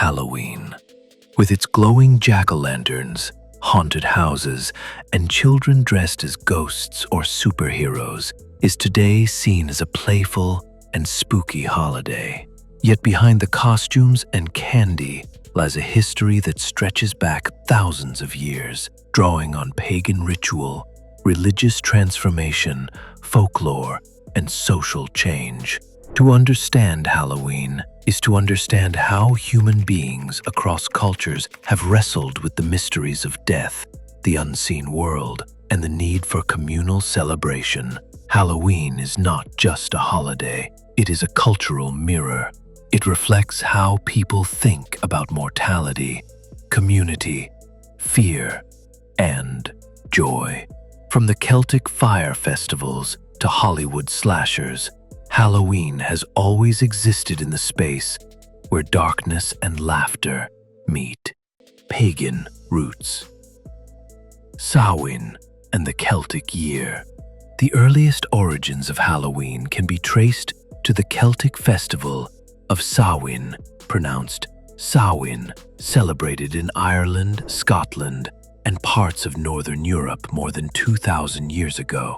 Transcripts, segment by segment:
Halloween. With its glowing jack-o'-lanterns, haunted houses, and children dressed as ghosts or superheroes, is today seen as a playful and spooky holiday. Yet behind the costumes and candy lies a history that stretches back thousands of years, drawing on pagan ritual, religious transformation, folklore, and social change. To understand Halloween is to understand how human beings across cultures have wrestled with the mysteries of death, the unseen world, and the need for communal celebration. Halloween is not just a holiday, it is a cultural mirror. It reflects how people think about mortality, community, fear, and joy. From the Celtic fire festivals to Hollywood slashers, Halloween has always existed in the space where darkness and laughter meet. Pagan roots. Samhain and the Celtic year. The earliest origins of Halloween can be traced to the Celtic festival of Samhain, pronounced Samhain, celebrated in Ireland, Scotland, and parts of Northern Europe more than 2,000 years ago.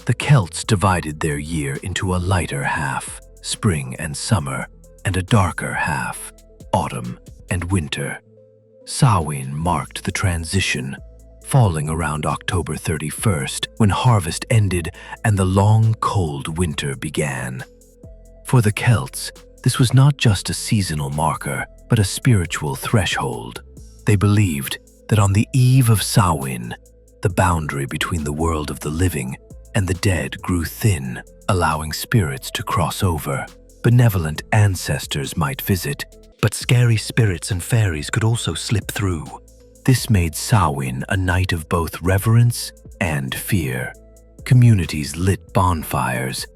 The Celts divided their year into a lighter half, spring and summer, and a darker half, autumn and winter. Samhain marked the transition, falling around October 31st when harvest ended and the long, cold winter began. For the Celts, this was not just a seasonal marker, but a spiritual threshold. They believed that on the eve of Samhain, the boundary between the world of the living and the dead grew thin, allowing spirits to cross over. Benevolent ancestors might visit, but scary spirits and fairies could also slip through. This made Samhain a night of both reverence and fear. Communities lit bonfires,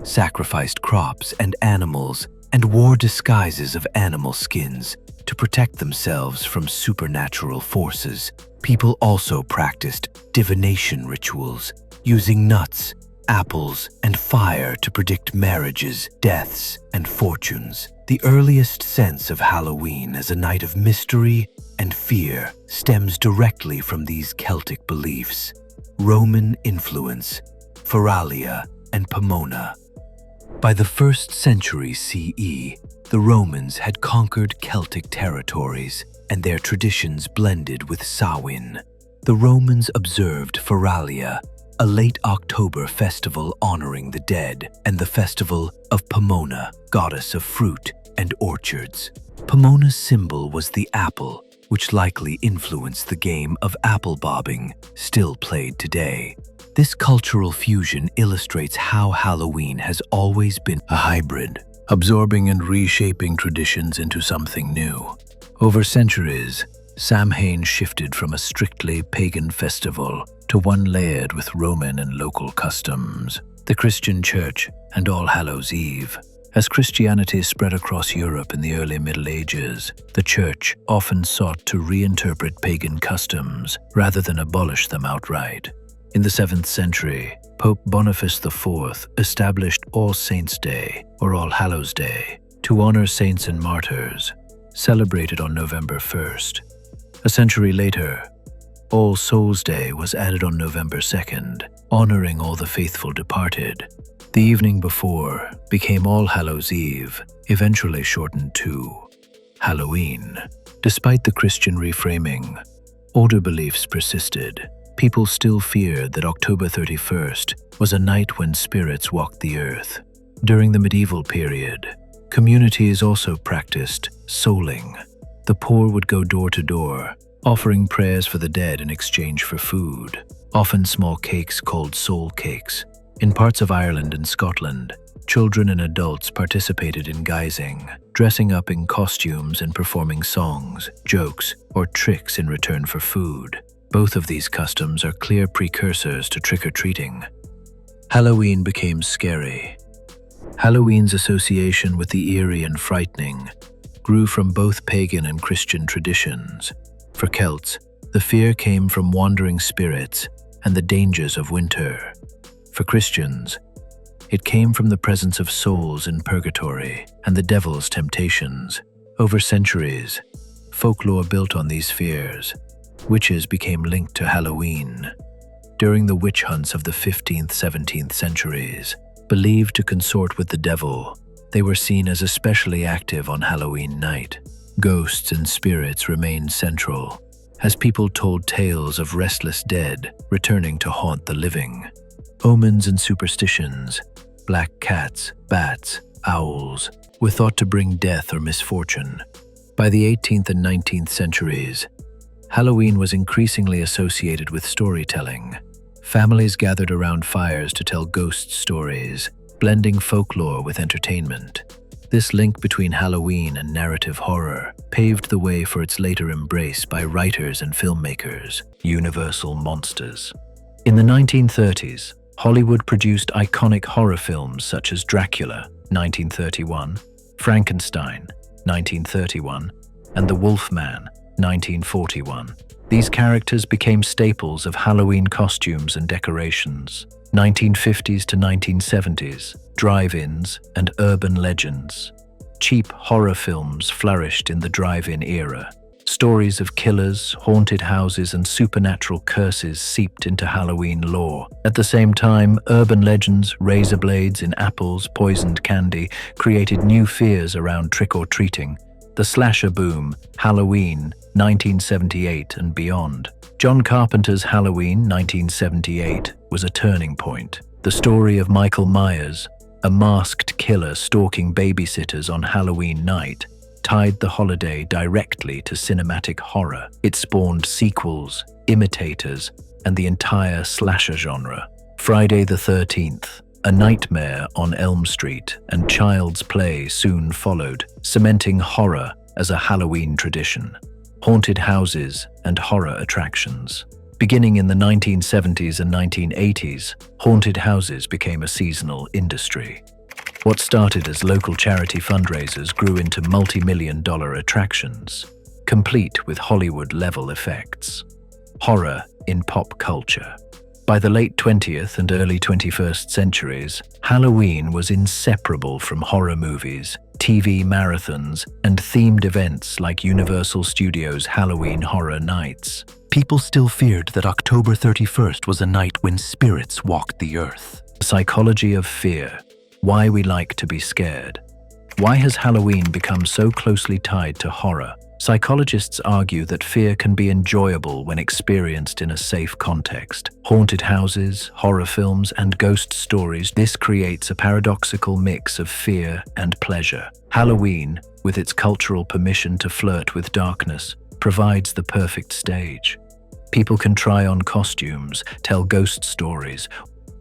sacrificed crops and animals, and wore disguises of animal skins to protect themselves from supernatural forces. People also practiced divination rituals, using nuts, apples, and fire to predict marriages, deaths, and fortunes. The earliest sense of Halloween as a night of mystery and fear stems directly from these Celtic beliefs. Roman influence, Feralia, and Pomona. By the 1st century CE, the Romans had conquered Celtic territories, and their traditions blended with Samhain. The Romans observed Feralia, a late October festival honoring the dead, and the festival of Pomona, goddess of fruit and orchards. Pomona's symbol was the apple, which likely influenced the game of apple bobbing, still played today. This cultural fusion illustrates how Halloween has always been a hybrid, absorbing and reshaping traditions into something new. Over centuries, Samhain shifted from a strictly pagan festival to one layered with Roman and local customs. The Christian Church and All Hallows' Eve. As Christianity spread across Europe in the early Middle Ages, the Church often sought to reinterpret pagan customs rather than abolish them outright. In the 7th century, Pope Boniface IV established All Saints' Day, or All Hallows' Day, to honor saints and martyrs, celebrated on November 1st. A century later, All Souls' Day was added on November 2nd, honoring all the faithful departed. The evening before became All Hallows' Eve, eventually shortened to Halloween. Despite the Christian reframing, older beliefs persisted. People still feared that October 31st was a night when spirits walked the earth. During the medieval period, communities also practiced souling. The poor would go door to door, offering prayers for the dead in exchange for food, often small cakes called soul cakes. In parts of Ireland and Scotland, children and adults participated in guising, dressing up in costumes and performing songs, jokes, or tricks in return for food. Both of these customs are clear precursors to trick-or-treating. Halloween became scary. Halloween's association with the eerie and frightening grew from both pagan and Christian traditions. For Celts, the fear came from wandering spirits and the dangers of winter. For Christians, it came from the presence of souls in purgatory and the devil's temptations. Over centuries, Folklore built on these fears. Witches became linked to Halloween. During the witch hunts of the 15th–17th centuries, believed to consort with the devil, they were seen as especially active on Halloween night. Ghosts and spirits remained central, as people told tales of restless dead returning to haunt the living. Omens and superstitions, black cats, bats, owls, were thought to bring death or misfortune. By the 18th and 19th centuries, Halloween was increasingly associated with storytelling. Families gathered around fires to tell ghost stories, blending folklore with entertainment. This link between Halloween and narrative horror paved the way for its later embrace by writers and filmmakers, universal monsters. In the 1930s, Hollywood produced iconic horror films such as Dracula, 1931, Frankenstein, 1931, and The Wolfman, 1941. These characters became staples of Halloween costumes and decorations. 1950s to 1970s, drive-ins and urban legends. Cheap horror films flourished in the drive-in era. Stories of killers, haunted houses, and supernatural curses seeped into Halloween lore. At the same time, urban legends, razor blades in apples, poisoned candy, created new fears around trick-or-treating. The slasher boom, Halloween, 1978 and beyond. John Carpenter's Halloween, 1978, was a turning point. The story of Michael Myers, a masked killer stalking babysitters on Halloween night, tied the holiday directly to cinematic horror. It spawned sequels, imitators, and the entire slasher genre. Friday the 13th, A Nightmare on Elm Street, and Child's Play soon followed, cementing horror as a Halloween tradition. Haunted houses and horror attractions. Beginning in the 1970s and 1980s, haunted houses became a seasonal industry. What started as local charity fundraisers grew into multi-million-dollar attractions, complete with Hollywood-level effects. Horror in pop culture. By the late 20th and early 21st centuries, Halloween was inseparable from horror movies, TV marathons, and themed events like Universal Studios' Halloween Horror Nights. People still feared that October 31st was a night when spirits walked the earth. The psychology of fear. Why we like to be scared. Why has Halloween become so closely tied to horror? Psychologists argue that fear can be enjoyable when experienced in a safe context. Haunted houses, horror films, and ghost stories. This creates a paradoxical mix of fear and pleasure. Halloween, with its cultural permission to flirt with darkness, provides the perfect stage. People can try on costumes, tell ghost stories.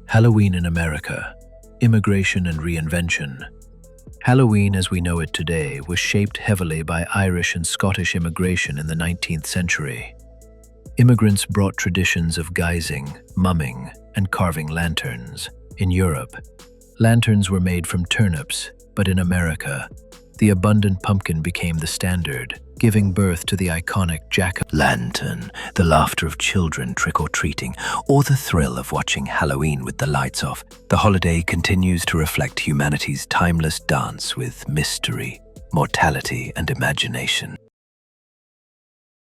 Halloween in America. Immigration and reinvention. Halloween as we know it today was shaped heavily by Irish and Scottish immigration in the 19th century. Immigrants brought traditions of guising, mumming, and carving lanterns. In Europe, lanterns were made from turnips, but in America, the abundant pumpkin became the standard, giving birth to the iconic jack-o'-lantern, the laughter of children trick-or-treating, or the thrill of watching Halloween with the lights off. The holiday continues to reflect humanity's timeless dance with mystery, mortality, and imagination.